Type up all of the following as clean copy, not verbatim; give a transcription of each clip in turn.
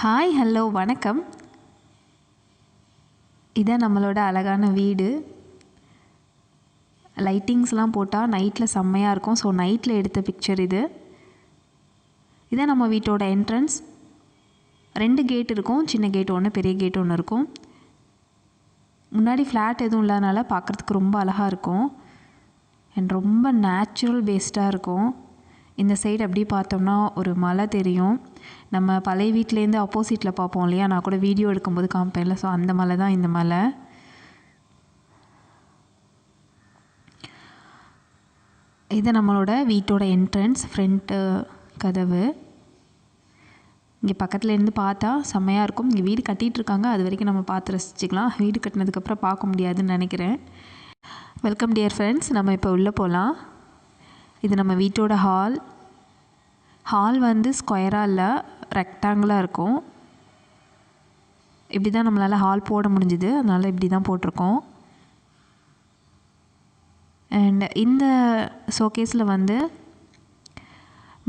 Hi hello வணக்கம். இதான் நம்மளோட அழகான வீடு. லைட்டிங்ஸ்லாம் போட்டால் நைட்டில் செம்மையாக இருக்கும். ஸோ நைட்டில் எடுத்த பிக்சர் இது. இதான் நம்ம வீட்டோட என்ட்ரன்ஸ். 2 கேட் இருக்கும். சின்ன கேட் ஒன்று, பெரிய கேட் ஒன்று இருக்கும். முன்னாடி ஃப்ளாட் எதுவும் இல்லாதனால பார்க்குறதுக்கு ரொம்ப அழகாக இருக்கும் அண்ட் ரொம்ப நேச்சுரல் பேஸ்டாக இருக்கும். இந்த சைடு அப்படி பார்த்தோம்னா ஒரு மலை தெரியும். நம்ம பழைய வீட்டிலேருந்து ஆப்போசிட்டில் பார்ப்போம் இல்லையா, நான் கூட வீடியோ எடுக்கும்போது காமிப்பேன்ல, ஸோ அந்த மலை தான் இந்த மலை. இது நம்மளோட வீட்டோட என்ட்ரன்ஸ், ஃப்ரண்ட்டு கதவு. இங்கே பக்கத்துலேருந்து பார்த்தா செம்மையாக இருக்கும். இங்கே வீடு கட்டிகிட்ருக்காங்க, அது வரைக்கும் நம்ம பார்த்து ரசிச்சுக்கலாம். வீடு கட்டினதுக்கப்புறம் பார்க்க முடியாதுன்னு நினைக்கிறேன். Welcome dear friends. நம்ம இப்போ உள்ளே போகலாம். இது நம்ம வீட்டோட ஹால். ஹால் வந்து ஸ்கொயராக இல்லை, ரெக்டாங்கிளாக இருக்கும். இப்படி தான் நம்மளால் ஹால் போட முடிஞ்சுது, அதனால் இப்படி தான் போட்டிருக்கோம். அண்ட் இந்த ஷோகேஸில் வந்து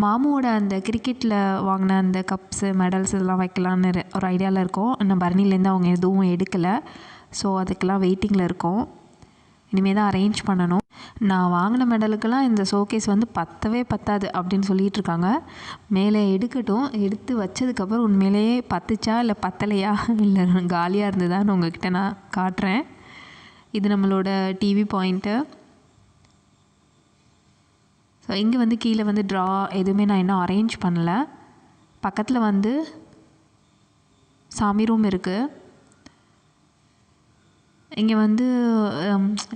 மாமுவோட அந்த கிரிக்கெட்டில் வாங்கின அந்த கப்ஸு மெடல்ஸ் இதெல்லாம் வைக்கலான்னு ஒரு ஐடியாவில் இருக்கோம். இன்னும் பரணிலேருந்து அவங்க எதுவும் எடுக்கலை, ஸோ அதுக்கெல்லாம் வெயிட்டிங்கில் இருக்கோம். இனிமேல் தான் அரேஞ்ச் பண்ணணும். நான் வாங்கின மெடலுக்கெல்லாம் இந்த ஷோகேஸ் வந்து பத்தாது அப்படின்னு சொல்லிகிட்டு இருக்காங்க. மேலே எடுக்கட்டும், எடுத்து வச்சதுக்கப்புறம் உண்மையிலேயே பத்துச்சா இல்லை பத்தலையா இல்லை காலியாக இருந்ததான்னு உங்கள்கிட்ட நான் காட்டுறேன். இது நம்மளோட டிவி பாயிண்ட்டு. ஸோ இங்கே வந்து கீழே வந்து ட்ரா எதுவுமே நான் இன்னும் அரேஞ்ச் பண்ணலை. பக்கத்தில் வந்து சாமி ரூம் இருக்குது. இங்கே வந்து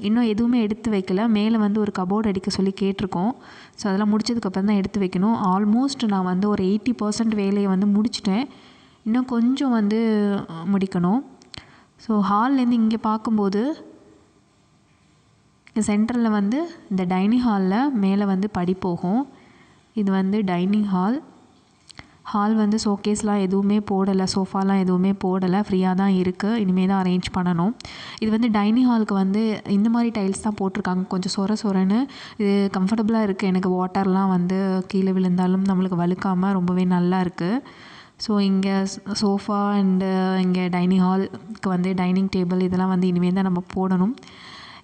இன்னும் எதுவுமே எடுத்து வைக்கல. மேலே வந்து ஒரு கபோர்டு அடிக்க சொல்லி கேட்டிருக்கோம். ஸோ அதெல்லாம் முடிச்சதுக்கப்புறம் தான் எடுத்து வைக்கணும். ஆல்மோஸ்ட் நான் வந்து ஒரு 80% வேலையை வந்து முடிச்சிட்டேன். இன்னும் கொஞ்சம் வந்து முடிக்கணும். ஸோ ஹால்லேருந்து இங்கே பார்க்கும்போது சென்டரில் வந்து இந்த டைனிங் ஹாலில் மேலே வந்து படி போகும். இது வந்து டைனிங் ஹால். ஹால் வந்து ஷோகேஸ்லாம் எதுவுமே போடலை, சோஃபாலாம் எதுவுமே போடலை, ஃப்ரீயாக தான் இருக்குது. இனிமேல் தான் அரேஞ்ச் பண்ணணும். இது வந்து டைனிங் ஹாலுக்கு வந்து இந்த மாதிரி டைல்ஸ் தான் போட்டிருக்காங்க. கொஞ்சம் சொரன்னு இது கம்ஃபர்டபுளாக இருக்குது. எனக்கு வாட்டர்லாம் வந்து கீழே விழுந்தாலும் நம்மளுக்கு வழுக்காமல் ரொம்பவே நல்லா இருக்குது. ஸோ இங்கே சோஃபா அண்டு இங்கே டைனிங் ஹாலுக்கு வந்து டைனிங் டேபிள் இதெல்லாம் வந்து இனிமேல் தான் நம்ம போடணும்.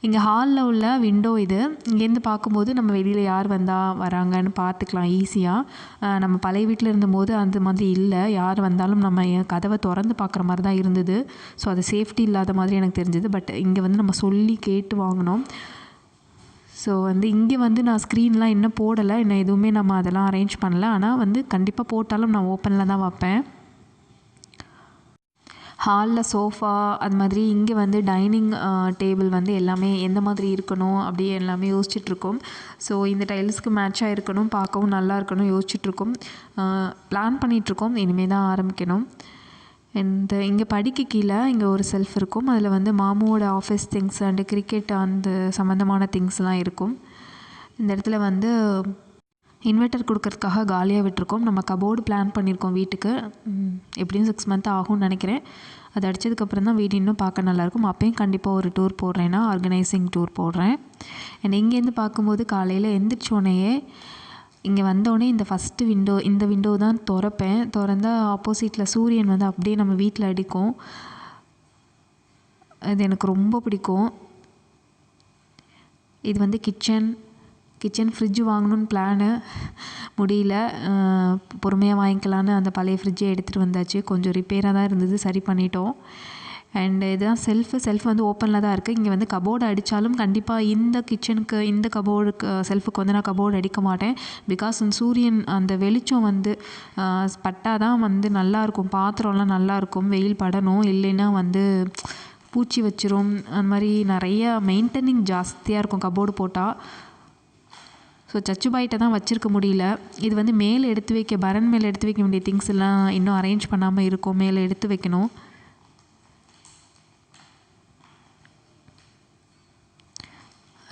இங்கே ஹாலில் உள்ள விண்டோ இது. இங்கேருந்து பார்க்கும்போது நம்ம வெளியில் யார் வராங்கன்னு பார்த்துக்கலாம் ஈஸியாக. நம்ம பழைய வீட்டில் இருந்தபோது அந்த மாதிரி இல்லை. யார் வந்தாலும் நம்ம கதவை திறந்து பார்க்குற மாதிரி தான் இருந்தது. ஸோ அது சேஃப்டி இல்லாத மாதிரி எனக்கு தெரிஞ்சது. பட் இங்கே வந்து நம்ம சொல்லி கேட்டு வாங்கினோம். ஸோ வந்து இங்கே வந்து நான் ஸ்க்ரீன்லாம் இன்னும் போடலை, இன்னும் எதுவுமே நம்ம அதெல்லாம் அரேஞ்ச் பண்ணலை. ஆனால் வந்து கண்டிப்பாக போட்டாலும் நான் ஓப்பனில் தான் வைப்பேன். ஹாலில் சோஃபா அது மாதிரி இங்கே வந்து டைனிங் டேபிள் வந்து எல்லாமே எந்த மாதிரி இருக்கணும் அப்படி எல்லாமே யோசிச்சுட்ருக்கோம். ஸோ இந்த டைல்ஸ்க்கு மேட்சாக இருக்கணும், பார்க்கவும் நல்லா இருக்கணும் யோசிச்சுட்ருக்கோம். பிளான் பண்ணிகிட்ருக்கோம். இனிமேல் தான் ஆரம்பிக்கணும். அண்ட் இங்கே படிக்க கீழே இங்கே ஒரு செல்ஃப் இருக்கும். அதில் வந்து மாமுவோட ஆஃபீஸ் திங்ஸ் அண்டு கிரிக்கெட் அந்த சம்மந்தமான திங்ஸ்லாம் இருக்கும். இந்த இடத்துல வந்து இன்வெர்ட்டர் கொடுக்கறதுக்காக காலியாக விட்டுருக்கோம். நம்ம கபோர்டு பிளான் பண்ணியிருக்கோம் வீட்டுக்கு. எப்படியும் 6 மந்த் ஆகும்னு நினைக்கிறேன். அது அடித்ததுக்கப்புறம் தான் வீடு இன்னும் பார்க்க நல்லாயிருக்கும். அப்போயும் கண்டிப்பாக ஒரு டூர் போடுறேன்னா ஆர்கனைசிங் டூர் போடுறேன். அண்ட் இங்கேருந்து பார்க்கும்போது காலையில் எந்திரிச்சோடனேயே இங்கே வந்தோடனே இந்த விண்டோ தான் திறப்பேன். திறந்தால் ஆப்போசிட்டில் சூரியன் வந்து அப்படியே நம்ம வீட்டில் அடிக்கும். இது எனக்கு ரொம்ப பிடிக்கும். இது வந்து கிச்சன் ஃப்ரிட்ஜ் வாங்கணுன்னு பிளானு, முடியல. பொறுமையாக வாங்கிக்கலான்னு அந்த பழைய ஃப்ரிட்ஜை எடுத்துகிட்டு வந்தாச்சு. கொஞ்சம் ரிப்பேராக தான் இருந்தது, சரி பண்ணிட்டோம். அண்ட் இதுதான் செல்ஃப் வந்து ஓப்பனில் தான் இருக்குது. இங்கே வந்து கபோர்டு அடித்தாலும் கண்டிப்பாக இந்த கிச்சனுக்கு இந்த கபோர்டுக்கு செல்ஃபுக்கு வந்து நான் கபோர்டு அடிக்க மாட்டேன். பிகாஸ் சூரியன் அந்த வெளிச்சம் வந்து பட்டால் தான் வந்து நல்லாயிருக்கும், பாத்திரம்லாம் நல்லாயிருக்கும். வெயில் படணும், இல்லைன்னா வந்து பூச்சி வச்சிரும். அந்த மாதிரி நிறைய மெயின்டெனிங் ஜாஸ்தியாக இருக்கும் கபோர்டு போட்டால். ஸோ சச்சுபாயிட்ட தான் வச்சுருக்க முடியல. இது வந்து மேலே எடுத்து வைக்க பரன் மேலே எடுத்து வைக்க வேண்டிய திங்ஸ் எல்லாம் இன்னும் அரேஞ்ச் பண்ணாமல் இருக்கும். மேலே எடுத்து வைக்கணும்.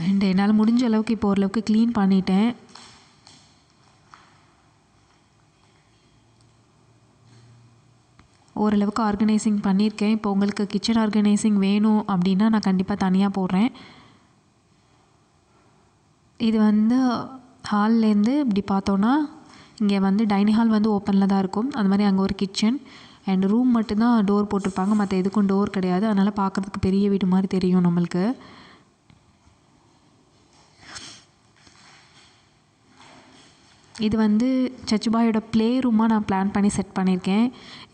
அண்ட் என்னால் முடிஞ்ச அளவுக்கு இப்போ ஓரளவுக்கு க்ளீன் பண்ணிட்டேன். ஓரளவுக்கு ஆர்கனைசிங் பண்ணியிருக்கேன். இப்போ உங்களுக்கு கிச்சன் ஆர்கனைசிங் வேணும் அப்படின்னா நான் கண்டிப்பாக தனியாக போடுறேன். இது வந்து ஹால்லேருந்து இப்படி பார்த்தோன்னா இங்கே வந்து டைனிங் ஹால் வந்து ஓப்பனில் தான் இருக்கும். அது மாதிரி அங்கே ஒரு கிச்சன் அண்ட் ரூம் மட்டும்தான் டோர் போட்டிருப்பாங்க, மற்ற எதுக்கும் டோர் கிடையாது. அதனால் பார்க்குறதுக்கு பெரிய வீடு மாதிரி தெரியும் நம்மளுக்கு. இது வந்து சச்சுபாயோட ப்ளே ரூமாக நான் பிளான் பண்ணி செட் பண்ணியிருக்கேன்.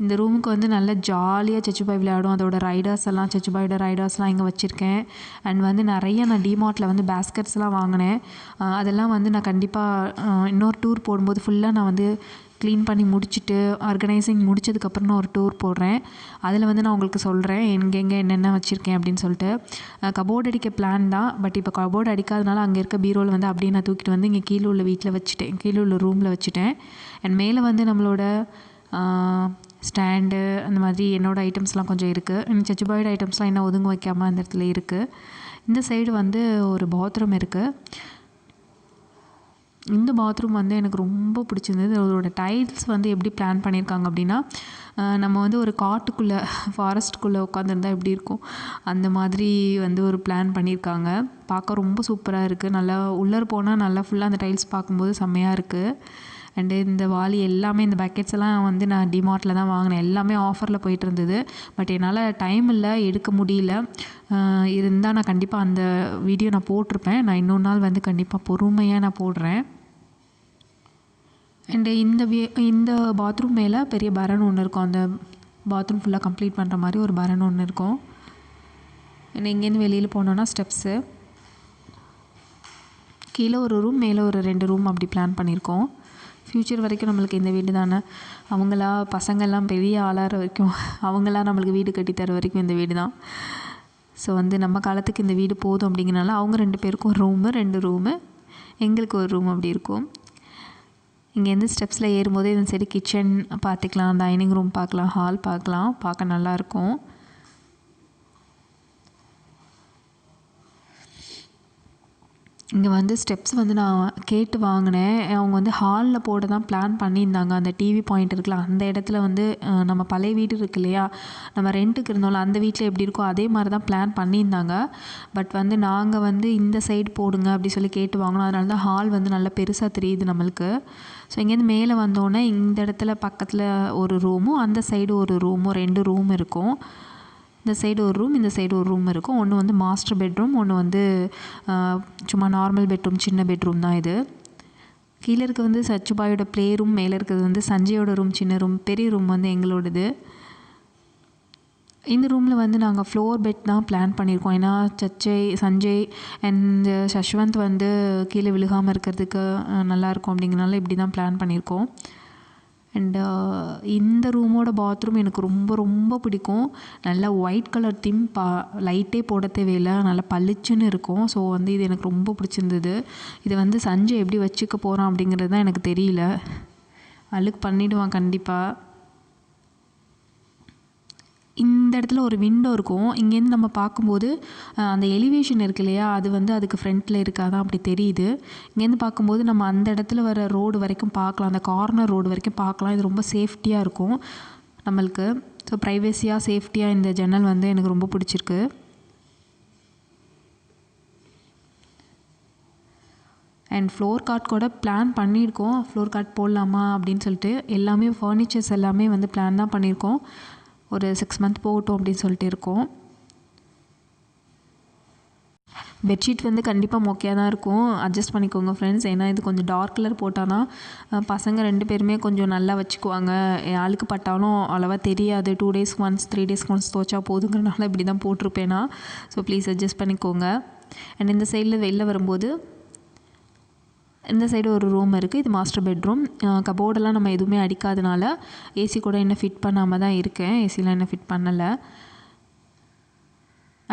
இந்த ரூமுக்கு வந்து நல்ல ஜாலியாக சச்சுபாய் விளையாடும். அதோட ரைடர்ஸ் எல்லாம், சச்சுபாயோட ரைடர்ஸ்லாம் இங்கே வச்சுருக்கேன். அண்ட் வந்து நிறைய நான் டிமார்ட்டில் வந்து பேஸ்கெட்ஸ்லாம் வாங்கினேன். அதெல்லாம் வந்து நான் கண்டிப்பாக இன்னொரு டூர் போடும்போது ஃபுல்லாக நான் வந்து க்ளீன் பண்ணி முடிச்சுட்டு ஆர்கனைசிங் முடிச்சதுக்கப்புறம் நான் ஒரு டூர் போடுறேன். அதில் வந்து நான் உங்களுக்கு சொல்கிறேன் எங்கெங்கே என்னென்ன வச்சுருக்கேன் அப்படின்னு சொல்லிட்டு. கபோர்டு அடிக்க பிளான் தான், பட் இப்போ கபோர்டு அடிக்காதனால அங்கே இருக்க பீரோவில் வந்து அப்படியே நான் தூக்கிட்டு வந்து இங்கே கீழே உள்ள வீட்டில் வச்சுட்டேன், கீழே உள்ள ரூமில் வச்சுட்டேன். அண்ட் மேலே வந்து நம்மளோட ஸ்டாண்டு அந்த மாதிரி என்னோடய ஐட்டம்ஸ்லாம் கொஞ்சம் இருக்குது. சச்சுபாயோட ஐட்டம்ஸ்லாம் என்ன ஒதுங்க வைக்காமல் அந்த இடத்துல இருக்குது. இந்த சைடு வந்து ஒரு பாத்ரூம் இருக்குது. இந்த பாத்ரூம் வந்து எனக்கு ரொம்ப பிடிச்சிருந்தது. அதோட டைல்ஸ் வந்து எப்படி பிளான் பண்ணியிருக்காங்க அப்படின்னா, நம்ம வந்து ஒரு காட்டுக்குள்ளே ஃபாரஸ்ட்டுக்குள்ளே உட்காந்துருந்தா எப்படி இருக்கும் அந்த மாதிரி வந்து ஒரு பிளான் பண்ணியிருக்காங்க. பார்க்க ரொம்ப சூப்பராக இருக்குது. நல்லா உள்ளே போனால் நல்லா ஃபுல்லாக அந்த டைல்ஸ் பார்க்கும்போது செம்மையாக இருக்குது. அண்டு இந்த வாளி எல்லாமே, இந்த பக்கெட்ஸ் எல்லாம் வந்து நான் டிமார்ட்டில் தான் வாங்கினேன். எல்லாமே ஆஃபரில் போயிட்டு இருந்தது. பட் என்னால் டைம் இல்லை, எடுக்க முடியல. இருந்தால் நான் கண்டிப்பாக அந்த வீடியோ நான் போட்டிருப்பேன். நான் இன்னொரு நாள் வந்து கண்டிப்பாக பொறுமையாக நான் போடுறேன். அண்டு இந்த பாத்ரூம் மேலே பெரிய பரன் ஒன்று இருக்கும். அந்த பாத்ரூம் ஃபுல்லாக கம்ப்ளீட் பண்ணுற மாதிரி ஒரு பரன் ஒன்று இருக்கும். இங்கேருந்து வெளியில் போனோன்னா ஸ்டெப்ஸு, கீழே ஒரு ரூம், மேலே ஒரு 2 ரூம் அப்படி பிளான் பண்ணியிருக்கோம். ஃப்யூச்சர் வரைக்கும் நம்மளுக்கு இந்த வீடு தானே, அவங்களா பசங்கள்லாம் பெரிய ஆளாகிற வரைக்கும், அவங்களாம் நம்மளுக்கு வீடு கட்டித்தர வரைக்கும் இந்த வீடு தான். ஸோ வந்து நம்ம காலத்துக்கு இந்த வீடு போதும் அப்படிங்கிறனால அவங்க 2 பேருக்கும் ஒரு ரூமு, 2 ரூமு, எங்களுக்கு ஒரு ரூம் அப்படி இருக்கும். இங்கேருந்து ஸ்டெப்ஸில் ஏறும்போதே இந்த சைடு கிச்சன் பார்த்துக்கலாம், டைனிங் ரூம் பார்க்கலாம், ஹால் பார்க்கலாம். பார்க்க நல்லாயிருக்கும். இங்கே வந்து ஸ்டெப்ஸ் வந்து நான் கேட்டு வாங்கினேன். அவங்க வந்து ஹாலில் போட தான் பிளான் பண்ணியிருந்தாங்க. அந்த டிவி பாயிண்ட் இருக்குல்ல, அந்த இடத்துல வந்து நம்ம பழைய வீடு இருக்கு இல்லையா, நம்ம ரெண்ட்டுக்கு இருந்தோம்ல, அந்த வீட்டில் எப்படி இருக்கோ அதே மாதிரி தான் பிளான் பண்ணியிருந்தாங்க. பட் வந்து நாங்கள் வந்து இந்த சைடு போடுங்க அப்படி சொல்லி கேட்டு வாங்கினோம். அதனால தான் ஹால் வந்து நல்லா பெருசாக தெரியுது நம்மளுக்கு. ஸோ இங்கேருந்து மேலே வந்தோடனே இந்த இடத்துல பக்கத்தில் ஒரு ரூமும், அந்த சைடு ஒரு ரூமும், 2 ரூம் இருக்கும். இந்த சைடு ஒரு ரூம், இந்த சைடு ஒரு ரூம் இருக்கும். ஒன்று வந்து மாஸ்டர் பெட்ரூம், ஒன்று வந்து சும்மா நார்மல் பெட்ரூம், சின்ன பெட்ரூம் தான் இது. கீழே இருக்க வந்து சச்சுபாயோட ப்ளே ரூம், மேலே இருக்கிறது வந்து சஞ்சயோட ரூம், சின்ன ரூம். பெரிய ரூம் வந்து எங்களோடது. இந்த ரூமில் வந்து நாங்கள் ஃப்ளோர் பெட் தான் பிளான் பண்ணியிருக்கோம். ஏன்னா சஞ்சய் அண்ட் சஷ்வந்த் வந்து கீழே விழுகாமல் இருக்கிறதுக்கு நல்லாயிருக்கும் அப்படிங்கிறனால இப்படி தான் பிளான் பண்ணியிருக்கோம். அண்டு இந்த ரூமோட பாத்ரூம் எனக்கு ரொம்ப ரொம்ப பிடிக்கும். நல்லா ஒயிட் கலர் தீம், லைட்டே போட தேவையில்லை, நல்லா பளிச்சுன்னு இருக்கும். ஸோ வந்து இது எனக்கு ரொம்ப பிடிச்சிருந்தது. இது வந்து சஞ்சய் எப்படி வச்சுக்க போகிறான் அப்படிங்கிறது தான் எனக்கு தெரியல. அழுக்கு பண்ணிவிடுவான் கண்டிப்பாக. இந்த இடத்துல ஒரு விண்டோ இருக்கும். இங்கேருந்து நம்ம பார்க்கும்போது அந்த எலிவேஷன் இருக்கு இல்லையா, அது வந்து அதுக்கு ஃப்ரண்ட்டில் இருக்காதான் அப்படி தெரியுது. இங்கேருந்து பார்க்கும்போது நம்ம அந்த இடத்துல வர ரோடு வரைக்கும் பார்க்கலாம், அந்த கார்னர் ரோடு வரைக்கும் பார்க்கலாம். இது ரொம்ப சேஃப்டியாக இருக்கும் நம்மளுக்கு. ஸோ ப்ரைவேசியாக சேஃப்டியாக இந்த ஜன்னல் வந்து எனக்கு ரொம்ப பிடிச்சிருக்கு. அண்ட் ஃப்ளோர் கார்ட் கூட பிளான் பண்ணியிருக்கோம். ஃப்ளோர் கார்ட் போடலாமா அப்படின்னு சொல்லிட்டு எல்லாமே ஃபர்னிச்சர்ஸ் எல்லாமே வந்து பிளான் தான் பண்ணியிருக்கோம். ஒரு 6 மந்த் போகட்டும் அப்படின்னு சொல்லிட்டு இருக்கோம். பெட்ஷீட் வந்து கண்டிப்பாக மொக்கையாக தான் இருக்கும், அட்ஜஸ்ட் பண்ணிக்கோங்க ஃப்ரெண்ட்ஸ். ஏன்னா இது கொஞ்சம் டார்க் கலர் போட்டானா பசங்க 2 பேருமே கொஞ்சம் நல்லா வச்சுக்குவாங்க. அழுக்கு பட்டாலும் அவ்வளோவா தெரியாது. 2 டேஸ்க்கு ஒன்ஸ் 3 டேஸ்க்கு ஒன்ஸ் துவைச்சா போதுங்கிறனால இப்படி தான் போட்டிருப்பேனா. ஸோ ப்ளீஸ் அட்ஜஸ்ட் பண்ணிக்கோங்க. அண்ட் இந்த சைடில் வெளில வரும்போது இந்த சைடு ஒரு ரூம் இருக்குது. இது மாஸ்டர் பெட்ரூம். கபோர்டெல்லாம் நம்ம எதுவுமே அடிக்காதனால ஏசி கூட இன்னும் ஃபிட் பண்ணாமல் தான் இருக்கேன். ஏசிலாம் இன்னும் ஃபிட் பண்ணலை.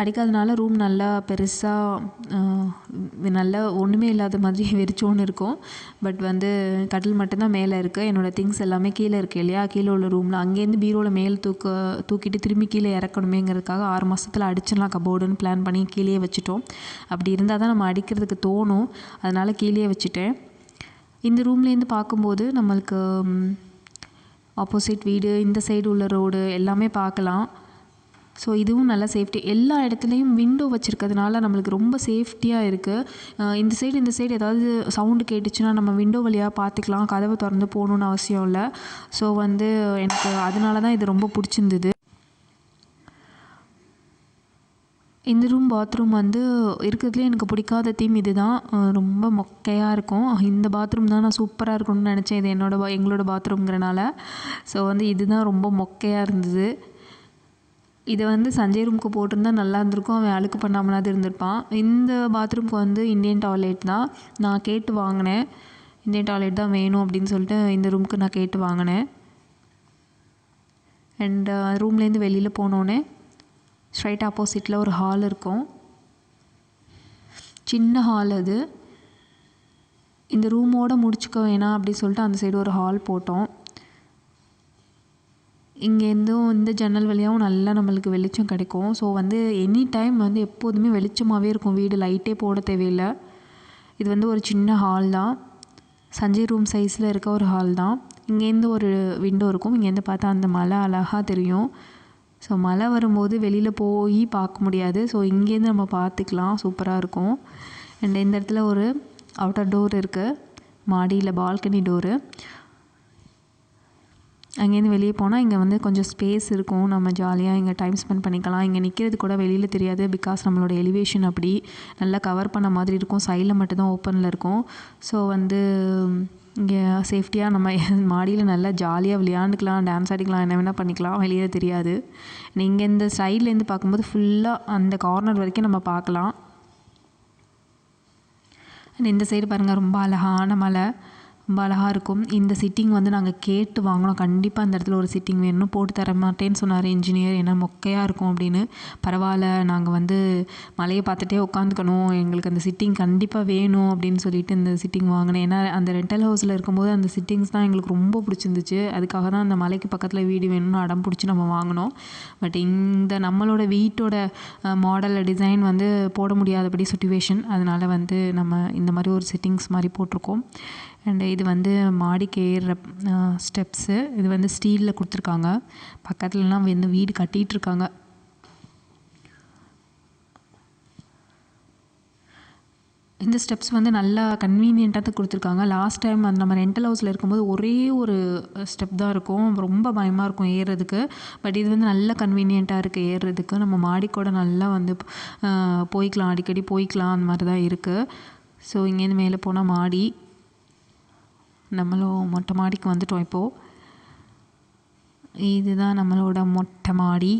அடிக்காதனால ரூம் நல்லா பெருசாக நல்லா ஒன்றுமே இல்லாத மாதிரி வெறிச்சோன்னு இருக்கும். பட் வந்து கட்டில் மட்டும்தான் மேலே இருக்குது. என்னோடய திங்ஸ் எல்லாமே கீழே இருக்குது இல்லையா, கீழே உள்ள ரூமில். அங்கேருந்து பீரோவில் மேலே தூக்கிட்டு திரும்பி கீழே இறக்கணுமேங்கிறதுக்காக 6 மாதத்தில் அடிச்சிடலாம் கபோர்டுன்னு பிளான் பண்ணி கீழே வச்சுட்டோம். அப்படி இருந்தால் தான் நம்ம அடிக்கிறதுக்கு தோணும், அதனால் கீழே வச்சுட்டேன். இந்த ரூம்லேருந்து பார்க்கும்போது நம்மளுக்கு ஆப்போசிட் வீடு, இந்த சைடு உள்ள ரோடு எல்லாமே பார்க்கலாம். ஸோ இதுவும் நல்லா சேஃப்டி. எல்லா இடத்துலையும் விண்டோ வச்சுருக்கிறதுனால நம்மளுக்கு ரொம்ப சேஃப்டியாக இருக்குது. இந்த சைடு ஏதாவது சவுண்டு கேட்டுச்சுன்னா நம்ம விண்டோ வழியாக பார்த்துக்கலாம். கதவை திறந்து போகணுன்னு அவசியம் இல்லை. ஸோ வந்து எனக்கு அதனால தான் இது ரொம்ப பிடிச்சிருந்தது. இந்த பாத்ரூம் வந்து இருக்கிறதுலே எனக்கு பிடிக்காத தீம் இது தான். ரொம்ப மொக்கையாக இருக்கும். இந்த பாத்ரூம் தான் நான் சூப்பராக இருக்கணும்னு நினச்சேன். இது எங்களோட பாத்ரூம்ங்கிறனால. ஸோ வந்து இதுதான் ரொம்ப மொக்கையாக இருந்தது. இதை வந்து சஞ்சய் ரூமுக்கு போட்டிருந்தா நல்லா இருந்திருக்கும். அவன் அழுக்கு பண்ணாமலாவது இருந்திருப்பான். இந்த பாத்ரூம்க்கு வந்து இந்தியன் டாய்லெட் தான் நான் கேட்டு வாங்கினேன். இந்தியன் டாய்லெட் தான் வேணும் அப்படின்னு சொல்லிட்டு இந்த ரூமுக்கு நான் கேட்டு வாங்கினேன். அண்ட் ரூம்லேருந்து வெளியில் போனோடனே ஸ்ட்ரைட் ஆப்போசிட்டில் ஒரு ஹால் இருக்கும். சின்ன ஹால் அது. இந்த ரூமோடு முடிச்சுக்க வேணாம் அப்படின்னு சொல்லிட்டு அந்த சைடு ஒரு ஹால் போட்டோம். இங்கேருந்தும் இந்த ஜன்னல் வழியாகவும் நல்லா நம்மளுக்கு வெளிச்சம் கிடைக்கும். ஸோ வந்து எனி டைம் வந்து எப்போதுமே வெளிச்சமாகவே இருக்கும். வீடு லைட்டே போட தேவையில்லை. இது வந்து ஒரு சின்ன ஹால் தான். சஞ்சய் ரூம் சைஸில் இருக்க ஒரு ஹால் தான். இங்கேருந்து ஒரு விண்டோ இருக்கும். இங்கேருந்து பார்த்தா அந்த மலை அழகாக தெரியும். ஸோ மழை வரும்போது வெளியில் போய் பார்க்க முடியாது. ஸோ இங்கேருந்து நம்ம பார்த்துக்கலாம். சூப்பராக இருக்கும். அண்ட் இந்த இடத்துல ஒரு அவுட்டர் டோர் இருக்குது. மாடியில் பால்கனி டோரு. அங்கேருந்து வெளியே போனால் இங்கே வந்து கொஞ்சம் ஸ்பேஸ் இருக்கும். நம்ம ஜாலியாக இங்கே டைம் ஸ்பெண்ட் பண்ணிக்கலாம். இங்கே நிற்கிறது கூட வெளியில் தெரியாது. பிகாஸ் நம்மளோட எலிவேஷன் அப்படி நல்லா கவர் பண்ண மாதிரி இருக்கும். சைடில் மட்டும்தான் ஓப்பனில் இருக்கும். ஸோ வந்து இங்கே சேஃப்டியாக நம்ம மாடியில் நல்லா ஜாலியாக விளையாண்டுக்கலாம், டான்ஸ் ஆடிக்கலாம், என்ன வேணால் பண்ணிக்கலாம். வெளியில் தெரியாது. நீங்கள் இந்த சைட்லேருந்து பார்க்கும்போது ஃபுல்லாக அந்த கார்னர் வரைக்கும் நம்ம பார்க்கலாம். அண்ட் இந்த சைடு பாருங்கள், ரொம்ப அழகான மலை, ரொம்ப அழகாக இருக்கும். இந்த சிட்டிங் வந்து நாங்கள் கேட்டு வாங்கினோம். கண்டிப்பாக இந்த இடத்துல ஒரு சிட்டிங் வேணும். போட்டு தர மாட்டேன்னு சொன்னார் இன்ஜினியர். ஏன்னா மொக்கையாக இருக்கும் அப்படின்னு. பரவாயில்ல, நாங்கள் வந்து மலையை பார்த்துட்டே உட்காந்துக்கணும், எங்களுக்கு அந்த சிட்டிங் கண்டிப்பாக வேணும் அப்படின்னு சொல்லிட்டு இந்த சிட்டிங் வாங்கினேன். ஏன்னா அந்த ரெண்டல் ஹவுஸில் இருக்கும்போது அந்த சிட்டிங்ஸ் தான் எங்களுக்கு ரொம்ப பிடிச்சிருந்துச்சு. அதுக்காக தான் அந்த மலைக்கு பக்கத்தில் வீடு வேணும்னு அடம் பிடிச்சி நம்ம வாங்கினோம். பட் இந்த நம்மளோட வீட்டோட மாடல் டிசைன் வந்து போட முடியாதபடி சிச்சுவேஷன். அதனால் வந்து நம்ம இந்த மாதிரி ஒரு சிட்டிங்ஸ் மாதிரி போட்டிருக்கோம். அண்டு இது வந்து மாடிக்கு ஏறுற ஸ்டெப்ஸு. இது வந்து ஸ்டீலில் கொடுத்துருக்காங்க. பக்கத்துலலாம் வந்து வீடு கட்டிகிட்ருக்காங்க. இந்த ஸ்டெப்ஸ் வந்து நல்லா கன்வீனியண்ட்டாக கொடுத்துருக்காங்க. லாஸ்ட் டைம் அந்த நம்ம ரெண்டல் ஹவுஸில் இருக்கும்போது ஒரே ஒரு ஸ்டெப் தான் இருக்கும். ரொம்ப பயமாக இருக்கும் ஏறுறதுக்கு. பட் இது வந்து நல்ல கன்வீனியண்ட்டாக இருக்குது ஏறுறதுக்கு. நம்ம மாடி கூட நல்லா வந்து போய்க்கலாம், அடிக்கடி போய்க்கலாம். அந்த மாதிரி தான் இருக்குது. ஸோ இங்கேருந்து மேலே போனால் மாடி. நம்மளும் மொட்டை மாடிக்கு வந்துட்டோம் இப்போது. இதுதான் நம்மளோட மொட்டை மாடி.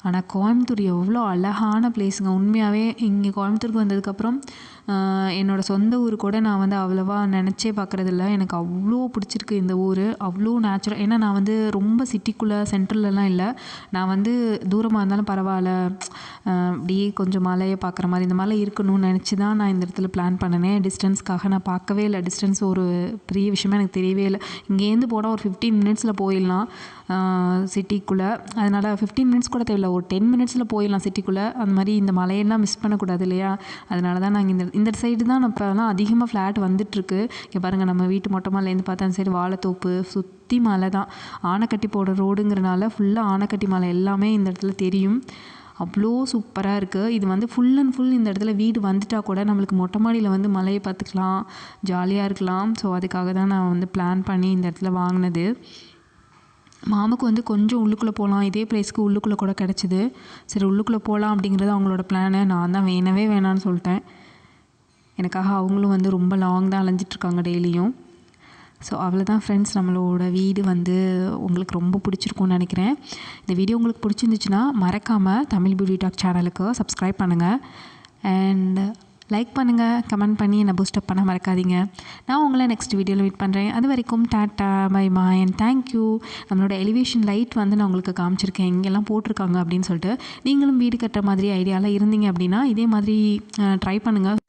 ஆனால் கோயம்புத்தூர் எவ்வளோ அழகான பிளேஸுங்க. உண்மையாகவே இங்கே கோயம்புத்தூருக்கு வந்ததுக்கப்புறம் என்னோடய சொந்த ஊர் கூட நான் வந்து அவ்வளோவா நினச்சே பார்க்குறதில்ல. எனக்கு அவ்வளோ பிடிச்சிருக்கு இந்த ஊர். அவ்வளோ நேச்சுரல். ஏன்னா நான் வந்து ரொம்ப சிட்டிக்குள்ளே சென்ட்ரல்லலாம் இல்லை. நான் வந்து தூரமாக இருந்தாலும் பரவாயில்ல, அப்படியே கொஞ்சம் மலையை பார்க்குற மாதிரி இந்த மாதிரி இருக்கணும்னு நினச்சி தான் நான் இந்த இடத்துல பிளான் பண்ணினேன். டிஸ்டன்ஸ்க்காக நான் பார்க்கவே இல்லை. டிஸ்டன்ஸ் ஒரு பெரிய விஷயமா எனக்கு தெரியவே இல்லை. இங்கேருந்து போனால் ஒரு 15 மினிட்ஸில் போயிடலாம் சிட்டிக்குள்ளே. அதனால் 15 மினிட்ஸ் கூட தேவையில்லை, ஒரு 10 மினிட்ஸில் போயிடலாம் சிட்டிக்குள்ளே. அந்த மாதிரி இந்த மலையெல்லாம் மிஸ் பண்ணக்கூடாது இல்லையா? அதனால தான் நாங்கள் இந்த சைடு தான் இப்போலாம் அதிகமாக ஃப்ளாட் வந்துட்டுருக்கு. இங்கே பாருங்கள், நம்ம வீட்டு மொட்டை மாலேருந்து பார்த்தா அந்த சைடு வாழைத்தோப்பு, சுற்றி மலை தான். ஆனைக்கட்டி போடுற ரோடுங்கிறனால ஃபுல்லாக ஆனைக்கட்டி மலை எல்லாமே இந்த இடத்துல தெரியும். அவ்வளோ சூப்பராக இருக்குது. இது வந்து ஃபுல் அண்ட் ஃபுல் இந்த இடத்துல வீடு வந்துட்டால் கூட நம்மளுக்கு மொட்டை மாடியில் வந்து மலையை பார்த்துக்கலாம், ஜாலியாக இருக்கலாம். ஸோ அதுக்காக தான் நான் வந்து பிளான் பண்ணி இந்த இடத்துல வாங்கினது. மாமுக்கு வந்து கொஞ்சம் உள்ளுக்குள்ளே போகலாம், இதே ப்ளேஸ்க்கு உள்ளுக்குள்ளே கூட கிடச்சிது. சரி உள்ளுக்குள்ளே போகலாம் அப்படிங்கிறது அவங்களோட பிளானு. நான் தான் வேணவே வேணான்னு சொல்லிட்டேன். எனக்காக அவங்களும் வந்து ரொம்ப லாங் தான் அலைஞ்சிட்ருக்காங்க டெய்லியும். ஸோ அவ்வளோதான் ஃப்ரெண்ட்ஸ், நம்மளோட வீடு வந்து உங்களுக்கு ரொம்ப பிடிச்சிருக்கும்னு நினைக்கிறேன். இந்த வீடியோ உங்களுக்கு பிடிச்சிருந்துச்சுன்னா மறக்காமல் தமிழ் பியூட்டி டாக் சேனலுக்கு சப்ஸ்கிரைப் பண்ணுங்கள். அண்ட் லைக் பண்ணுங்கள், கமெண்ட் பண்ணி என்னை பூஸ்டப் பண்ண மறக்காதீங்க. நான் உங்களை நெக்ஸ்ட் வீடியோவில் மீட் பண்ணுறேன். அது வரைக்கும் tata, bye bye and thank you. நம்மளோட எலிவேஷன் லைட் வந்து நான் உங்களுக்கு காமிச்சிருக்கேன் இங்கெல்லாம் போட்டிருக்காங்க அப்படின்னு சொல்லிட்டு. நீங்களும் வீடு கட்டுற மாதிரி ஐடியாவில் இருந்தீங்க அப்படின்னா இதே மாதிரி ட்ரை பண்ணுங்கள்.